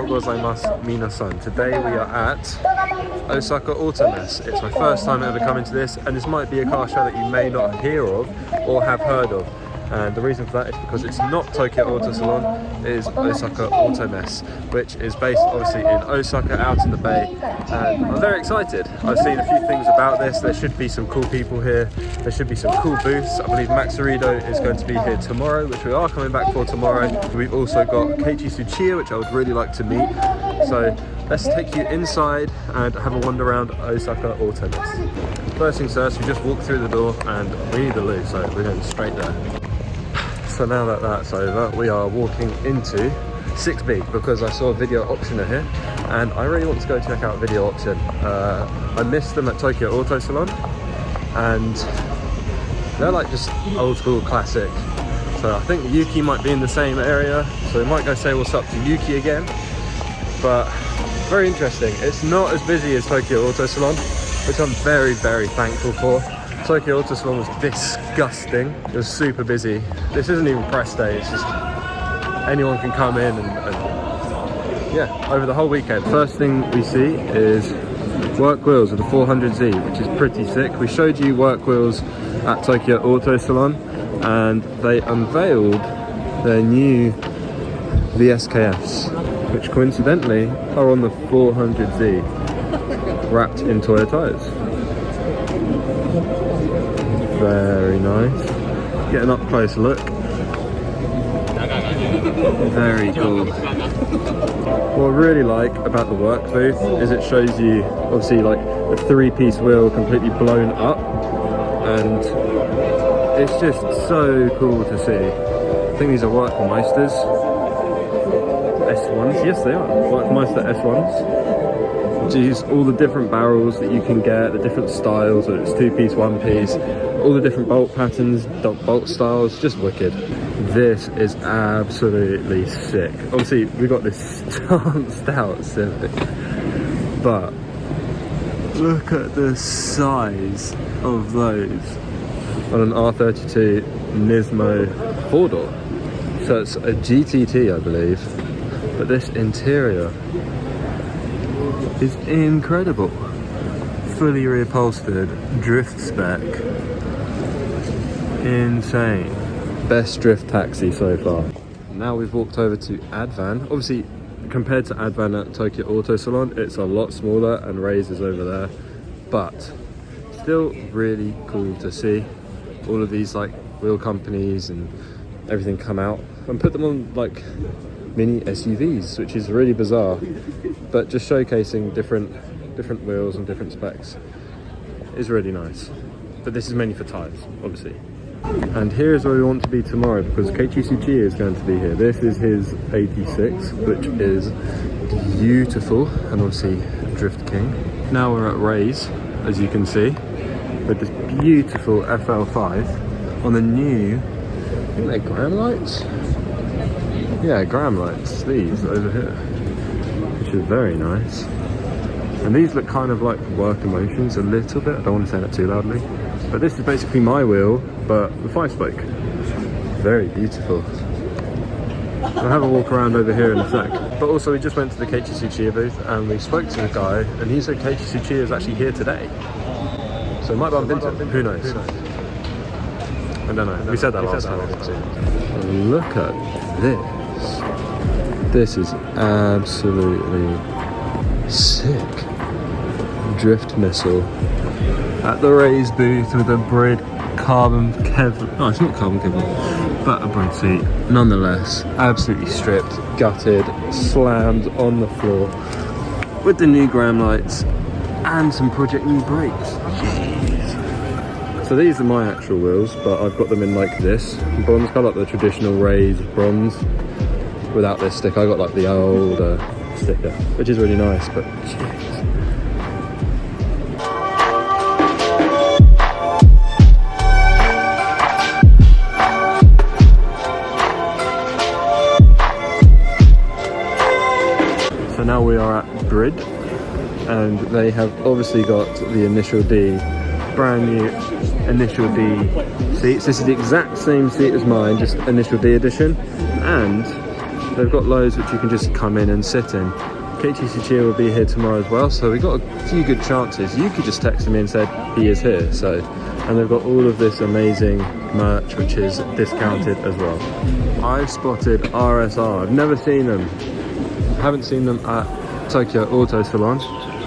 gozaimasu minasan. Today we are at Osaka Auto Messe. It's my first time ever coming to this, and this might be a car show that you may not hear of or have heard of. And the reason for that is because it's not Tokyo Auto Salon, it is Osaka Auto Messe, which is based obviously in Osaka, out in the bay. And I'm very excited. I've seen a few things about this. There should be some cool people here. There should be some cool booths. I believe Max Arido is going to be here tomorrow, which we are coming back for tomorrow. We've also got Keiichi Tsuchiya, which I would really like to meet. So let's take you inside and have a wander around Osaka Auto Messe. First things first, we just walk through the door and we need the loo, so we're going straight there. So now that that's over, we are walking into 6B because I saw a video auctioneer here and I really want to go check out video auction. I missed them at Tokyo Auto Salon and they're like just old school classic. So I think Yuki might be in the same area, so we might go say what's up to Yuki again. But very interesting. It's not as busy as Tokyo Auto Salon, which I'm very, very thankful for. Tokyo Auto Salon was disgusting. It was super busy. This isn't even press day, it's just anyone can come in and yeah, over the whole weekend. First thing we see is work wheels with the 400Z, which is pretty sick. We showed you work wheels at Tokyo Auto Salon and they unveiled their new VSKFs, which coincidentally are on the 400Z wrapped in Toyo tyres. Very nice. Get an up close look. Very cool. What I really like about the work booth is it shows you obviously like a 3-piece wheel completely blown up, and it's just so cool to see. I think these are Workmeisters S1s. Yes, they are Workmeister S1s. Which is all the different barrels that you can get, the different styles, whether it's 2-piece, 1-piece, all the different bolt patterns, bolt styles, just wicked. This is absolutely sick. Obviously, we got this stanced out Civic, but look at the size of those on an R32 Nismo 4-door. So it's a GTT, I believe, but this interior is incredible. Fully reupholstered, drift spec, insane. Best drift taxi so far. Now we've walked over to Advan. Obviously, compared to Advan at Tokyo Auto Salon, it's a lot smaller and Raze is over there, but still really cool to see all of these like wheel companies and everything come out and put them on like mini SUVs, which is really bizarre, but just showcasing different wheels and different specs is really nice. But this is mainly for tyres, obviously. And here is where we want to be tomorrow because Keiichi Tsuchiya is going to be here. This is his 86, which is beautiful and obviously Drift King. Now we're at Raze, as you can see, with this beautiful FL5 on the new, I think they're gram lights? Yeah, gram lights, these over here, which is very nice. And these look kind of like work emotions a little bit. I don't want to say that too loudly. But this is basically my wheel, but the 5-spoke. Very beautiful. I'll have a walk around over here in a sec. But also we just went to the Keiichi Tsuchiya booth and we spoke to the guy and he said Keiichi Tsuchiya is actually here today. So it might bump into him, who knows? I don't know, we said that last time. Look at this. This is absolutely sick. Drift missile at the Raze booth with a Brid carbon Kevlar. No, it's not carbon Kevlar, but a Brid seat. Nonetheless, absolutely stripped, gutted, slammed on the floor with the new gram lights and some Project New brakes. Jeez. So these are my actual wheels, but I've got them in like this bronze colour, like the traditional Raze bronze without this sticker. I got like the old sticker, which is really nice, but jeez. So now we are at Brid, and they have obviously got the Initial D, brand new Initial D seats. This is the exact same seat as mine, just Initial D edition, and they've got loads which you can just come in and sit in. Keiichi Tsuchiya will be here tomorrow as well, so we've got a few good chances. You could just text me and said he is here. So, and they've got all of this amazing merch which is discounted as well. I've spotted RSR. I've never seen them. I haven't seen them at Tokyo Auto Salon,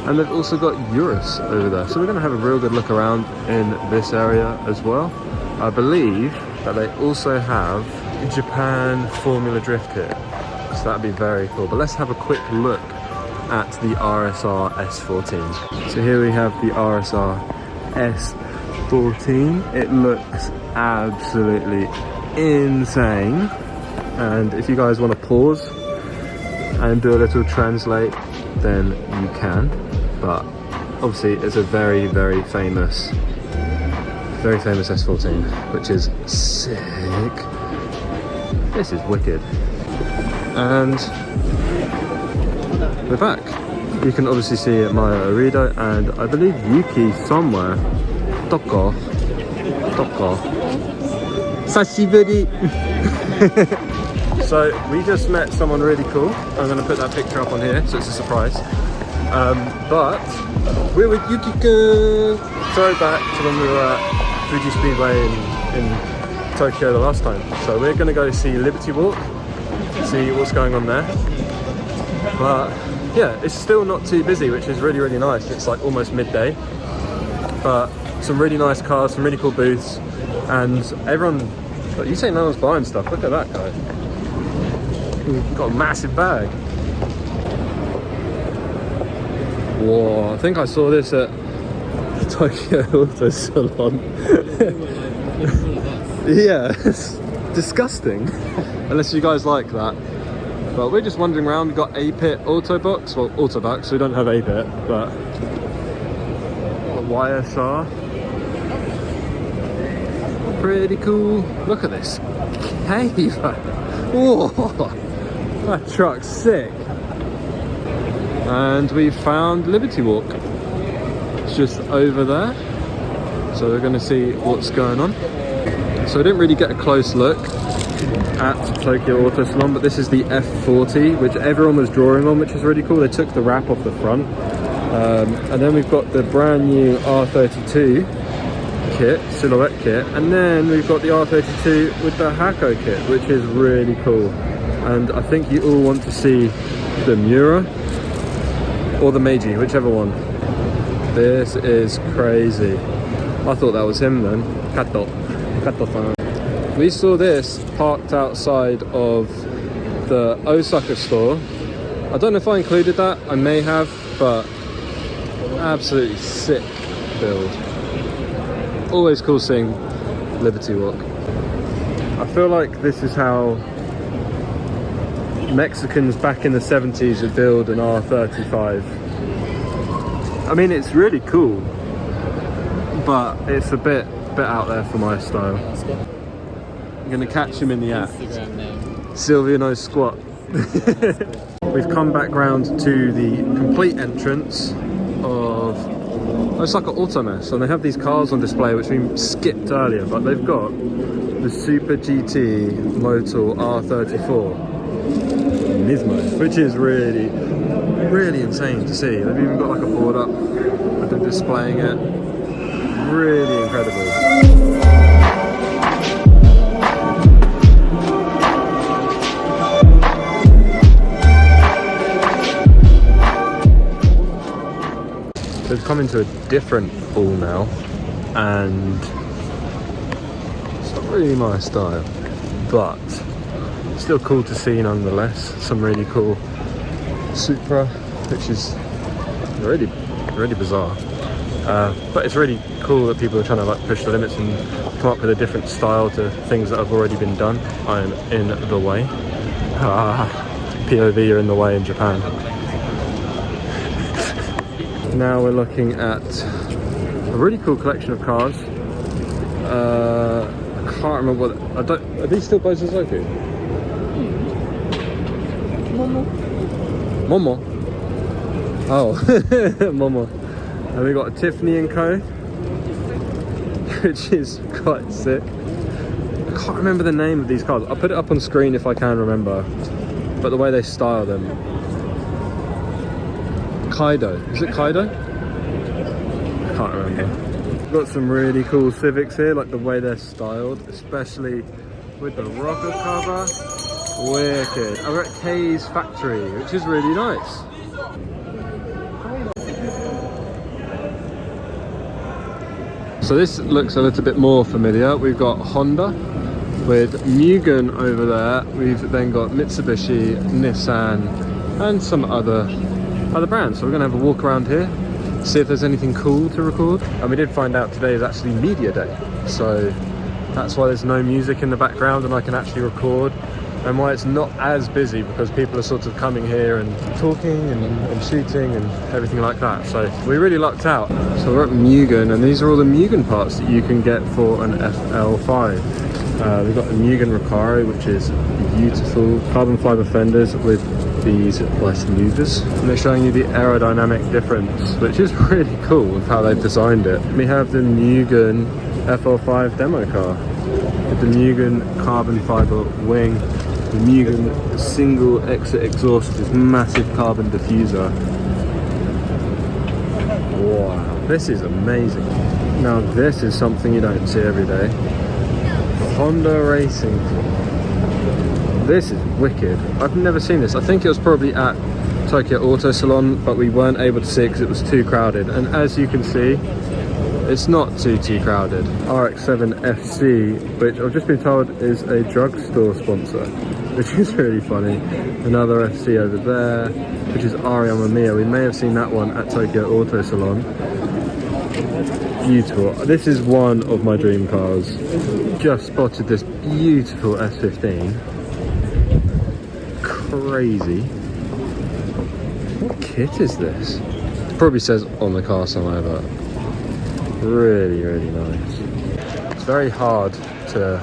and they've also got Urus over there. So we're going to have a real good look around in this area as well. I believe that they also have Japan Formula Drift kit, so that'd be very cool. But let's have a quick look at the RSR S14. So here we have the RSR S14. It looks absolutely insane, and if you guys want to pause and do a little translate, then you can. But obviously it's a very, very famous S14, which is sick. This is wicked. And we're back. You can obviously see Maya Orido and I believe Yuki somewhere. Toko. Sashiburi. So we just met someone really cool. I'm going to put that picture up on here, so it's a surprise. But we're with Yuki-kun. Throwback to when we were at Fuji Speedway in Tokyo the last time. So we're going to go see Liberty Walk, see what's going on there. But yeah, it's still not too busy, which is really, really nice. It's like almost midday, but some really nice cars, some really cool booths, and everyone, like, you say no one's buying stuff, look at that guy. He's got a massive bag. Whoa, I think I saw this at Tokyo Auto Salon. Yeah, it's disgusting. Unless you guys like that. But we're just wandering around. We've got A-Pit Autobox. Well, Autobox, so we don't have A-Pit, but YSR. Pretty cool. Look at this cave. Whoa, that truck's sick. And we found Liberty Walk. It's just over there. So we're going to see what's going on. So I didn't really get a close look at Tokyo Auto Salon, but this is the F40, which everyone was drawing on, which is really cool. They took the wrap off the front. And then we've got the brand new R32 kit, silhouette kit, and then we've got the R32 with the Hako kit, which is really cool. And I think you all want to see the Miura or the Meiji, whichever one. This is crazy. I thought that was him then. Kato-san. We saw this parked outside of the Osaka store. I don't know if I included that, I may have, but absolutely sick build. Always cool seeing Liberty Walk. I feel like this is how Mexicans back in the 70s would build an R35. I mean, it's really cool, but it's a bit out there for my style. I'm gonna catch him in the act. Sylvia knows squat. We've come back round to the complete entrance of Osaka Auto Messe, and they have these cars on display which we skipped earlier, but they've got the Super GT Motul R34 Nismo, which is really, really insane to see. They've even got like a board up with them displaying it. Really incredible. We've come into a different hall now, and it's not really my style, but still cool to see nonetheless. Some really cool Supra, which is really, really bizarre. But it's really cool that people are trying to like push the limits and come up with a different style to things that have already been done. I'm in the way. POV, you're in the way in Japan. Now we're looking at a really cool collection of cars. I can't remember what. Are these still by Suzuki? Momo. Oh, Momo. And we got a Tiffany & Co, which is quite sick. I can't remember the name of these cars. I'll put it up on screen if I can remember. but the way they style them. Kaido, is it Kaido? I can't remember. We've got some really cool Civics here, like the way they're styled, especially with the rocker cover. Wicked. We're at Keiichi's factory, which is really nice. So this looks a little bit more familiar. We've got Honda with Mugen over there. We've then got Mitsubishi, Nissan, and some other brands. So we're gonna have a walk around here, see if there's anything cool to record. And we did find out today is actually media day. So that's why there's no music in the background and I can actually record. And why it's not as busy, because people are sort of coming here and talking and shooting and everything like that. So we really lucked out. So we're at Mugen, and these are all the Mugen parts that you can get for an FL5. We've got the Mugen Recaro, which is beautiful. Carbon fiber fenders with these nice louvers. And they're showing you the aerodynamic difference, which is really cool with how they've designed it. We have the Mugen FL5 demo car with the Mugen carbon fiber wing. The Mugen single exit exhaust, this massive carbon diffuser. Wow, this is amazing. Now this is something you don't see every day. Honda Racing. This is wicked. I've never seen this. I think it was probably at Tokyo Auto Salon, but we weren't able to see it because it was too crowded. And as you can see, it's not too crowded. RX-7 FC, which I've just been told is a drugstore sponsor, which is really funny. Another FC over there, which is Ariama Mia. We may have seen that one at Tokyo Auto Salon. Beautiful. This is one of my dream cars. Just spotted this beautiful S15. Crazy. What kit is this? It probably says on the car somewhere, but really nice. It's very hard to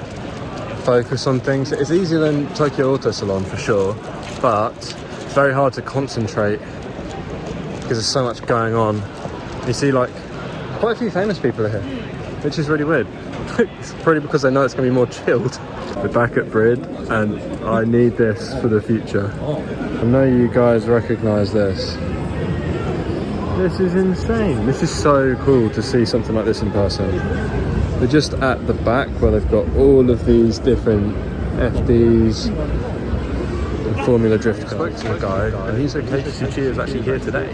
focus on things. It's easier than Tokyo Auto Salon for sure, but it's very hard to concentrate because there's so much going on. You see, like, quite a few famous people are here, which is really weird. It's probably because they know it's going to be more chilled. We're back at Brid, and I need this for the future. I know you guys recognize this. This is insane. This is so cool to see something like this in person. We're just at the back where they've got all of these different FDs and Formula Drift cars. I spoke to a guy and he said Keiichi Tsuchiya is actually here today.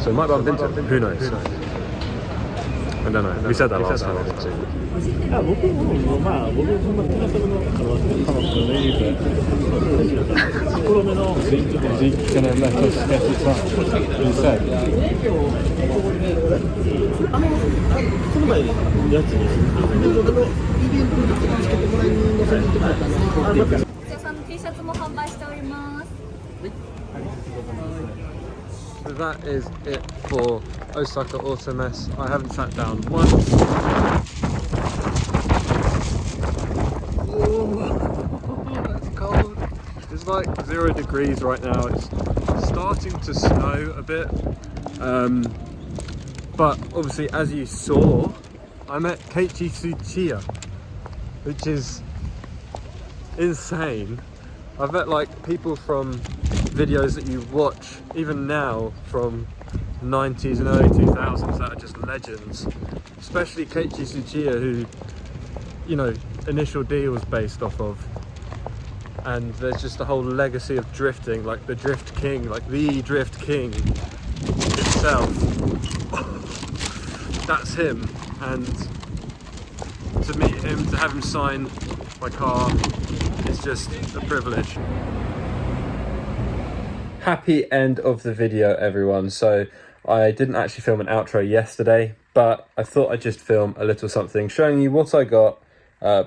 So it might bump into him. Who knows? I don't know. We said that last time. Is he gonna let us get it up instead? So that is it for Osaka Auto Messe. I haven't sat down once. Oh, that's cold. It's like 0 degrees right now. It's starting to snow a bit. But obviously, as you saw, I met Keiichi Tsuchiya, which is insane. I've met like people from videos that you watch even now from 90s and early 2000s that are just legends, especially Keiichi Tsuchiya, who, you know, Initial D was based off of, and there's just a whole legacy of drifting, like the Drift King, like the Drift King himself. That's him, and to meet him, to have him sign my car, it's just a privilege. Happy end of the video, everyone. So I didn't actually film an outro yesterday, but I thought I'd just film a little something showing you what I got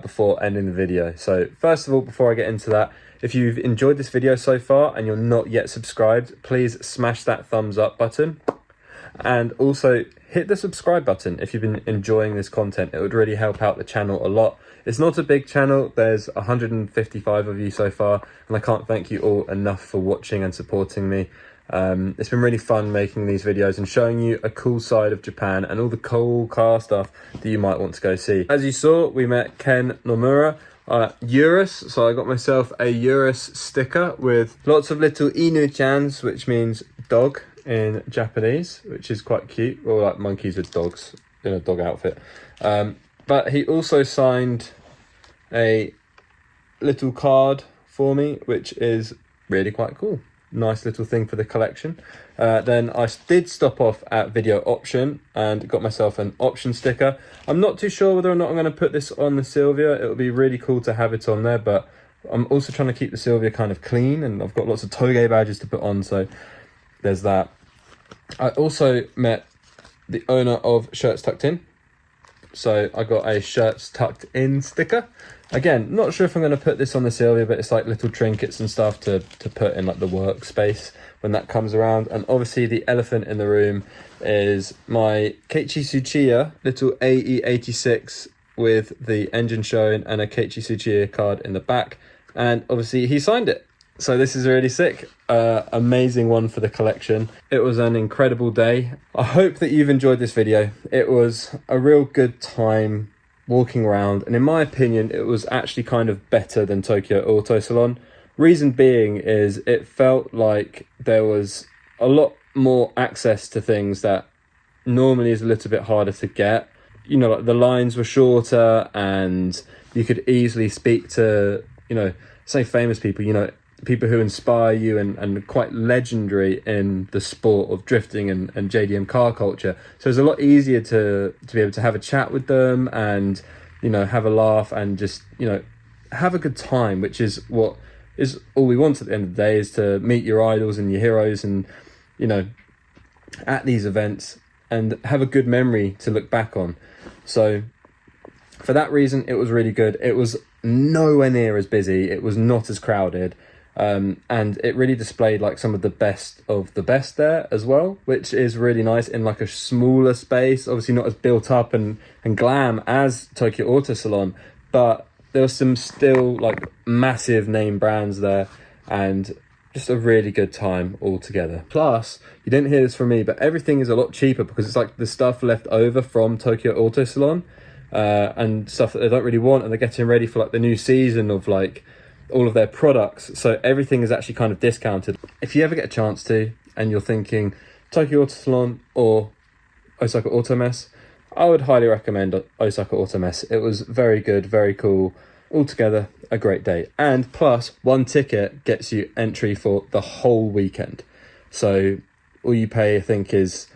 before ending the video. So first of all, before I get into that, if you've enjoyed this video so far and you're not yet subscribed, please smash that thumbs up button, and also hit the subscribe button if you've been enjoying this content. It would really help out the channel a lot. It's not a big channel, there's 155 of you so far, and I can't thank you all enough for watching and supporting me. It's been really fun making these videos and showing you a cool side of Japan and all the cool car stuff that you might want to go see. As you saw, we met Ken Nomura. Eurus, so I got myself a Eurus sticker with lots of little Inu-chans, which means dog in Japanese, which is quite cute, or like monkeys with dogs in a dog outfit. But he also signed a little card for me, which is really quite cool. Nice little thing for the collection. Then I did stop off at Video Option and got myself an option sticker. I'm not too sure whether or not I'm going to put this on the Silvia. It would be really cool to have it on there, but I'm also trying to keep the Silvia kind of clean, and I've got lots of Toge badges to put on, so there's that. I also met the owner of Shirts Tucked In, so I got a Shirts Tucked In sticker. Again, not sure if I'm going to put this on the Silvia, but it's like little trinkets and stuff to put in like the workspace when that comes around. And obviously the elephant in the room is my Keiichi Tsuchiya little AE86 with the engine showing and a Keiichi Tsuchiya card in the back. And obviously he signed it. So this is really sick. Amazing one for the collection. It was an incredible day. I hope that you've enjoyed this video. It was a real good time walking around, and in my opinion it was actually kind of better than Tokyo Auto Salon. Reason being is it felt like there was a lot more access to things that normally is a little bit harder to get. You know, like the lines were shorter and you could easily speak to, you know, say famous people, you know, people who inspire you and quite legendary in the sport of drifting and JDM car culture. So it's a lot easier to be able to have a chat with them and, you know, have a laugh and just, you know, have a good time, which is what is all we want at the end of the day, is to meet your idols and your heroes and, you know, at these events and have a good memory to look back on. So for that reason, it was really good. It was nowhere near as busy. It was not as crowded. And it really displayed like some of the best there as well, which is really nice in like a smaller space. Obviously not as built up and glam as Tokyo Auto Salon, but there was some still like massive name brands there and just a really good time altogether. Plus, you didn't hear this from me, but everything is a lot cheaper because it's like the stuff left over from Tokyo Auto Salon and stuff that they don't really want, and they're getting ready for like the new season of like all of their products, so everything is actually kind of discounted. If you ever get a chance to and you're thinking Tokyo Auto Salon or Osaka Auto Messe, I would highly recommend Osaka Auto Messe. It was very good, very cool, altogether a great day. And plus, one ticket gets you entry for the whole weekend, so all you pay I think is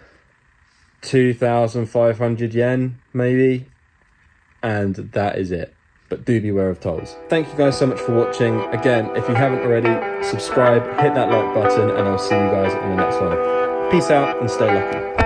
2,500 yen maybe, and that is it. But do beware of tolls. Thank you guys so much for watching. Again, if you haven't already, subscribe, hit that like button, and I'll see you guys in the next one. Peace out and stay lucky.